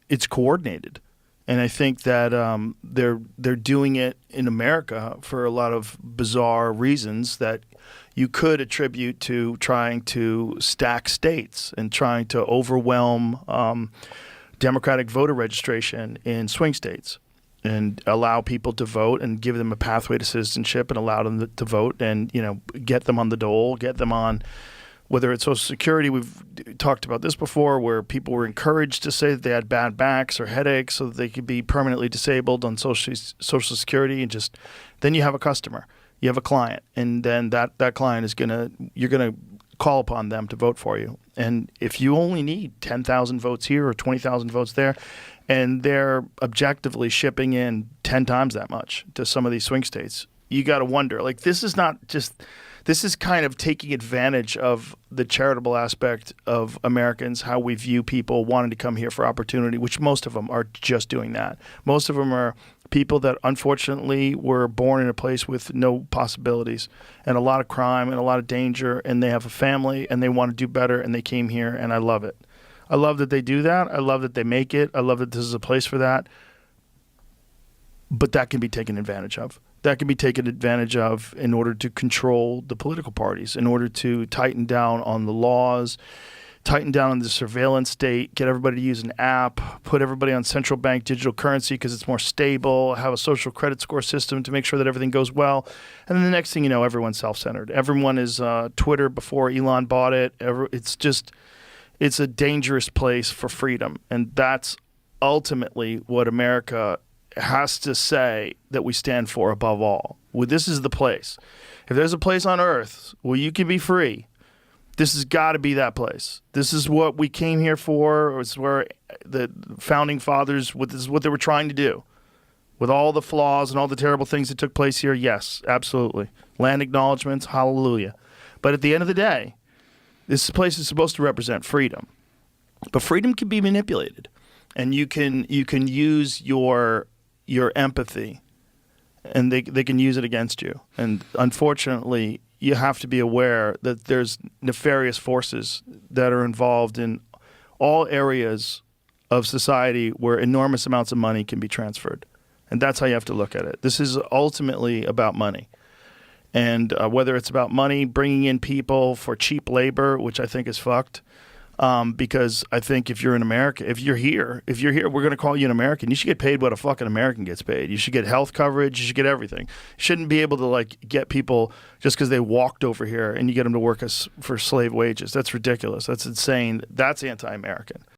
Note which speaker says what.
Speaker 1: it's coordinated. And I think that they're doing it in America for a lot of bizarre reasons that you could attribute to trying to stack states and trying to overwhelm Democratic voter registration in swing states and allow people to vote and give them a pathway to citizenship and allow them to vote and, get them on the dole, get them on whether it's Social Security. We've talked about this before, where people were encouraged to say that they had bad backs or headaches so that they could be permanently disabled on Social Security, and just then you have a customer, you have a client, and then that client is you're gonna call upon them to vote for you. And if you only need 10,000 votes here or 20,000 votes there, and they're objectively shipping in 10 times that much to some of these swing states, you got to wonder, like, this is kind of taking advantage of the charitable aspect of Americans, how we view people wanting to come here for opportunity, which most of them are just doing that. Most of them are people that unfortunately were born in a place with no possibilities and a lot of crime and a lot of danger, and they have a family and they want to do better, and they came here, and I love it. I love that they do that. I love that they make it. I love that this is a place for that. But that can be taken advantage of. That can be taken advantage of in order to control the political parties, in order to tighten down on the laws, tighten down on the surveillance state, get everybody to use an app, put everybody on central bank digital currency because it's more stable, have a social credit score system to make sure that everything goes well. And then the next thing you know, everyone's self-centered. Everyone is Twitter before Elon bought it. It's a dangerous place for freedom. And that's ultimately what America has to say that we stand for above all. Well, this is the place. If there's a place on earth where you can be free, this has got to be that place. This is what we came here for. It's where the founding fathers, this is what they were trying to do. With all the flaws and all the terrible things that took place here, yes, absolutely. Land acknowledgements, hallelujah. But at the end of the day, this place is supposed to represent freedom. But freedom can be manipulated. And you can use your empathy, and they can use it against you. And unfortunately, you have to be aware that there's nefarious forces that are involved in all areas of society where enormous amounts of money can be transferred. And that's how you have to look at it. This is ultimately about money. And whether it's about money, bringing in people for cheap labor, which I think is fucked, because I think if you're in America, if you're here, we're going to call you an American. You should get paid what a fucking American gets paid. You should get health coverage. You should get everything. You shouldn't be able to get people just because they walked over here and you get them to work for slave wages. That's ridiculous. That's insane. That's anti-American.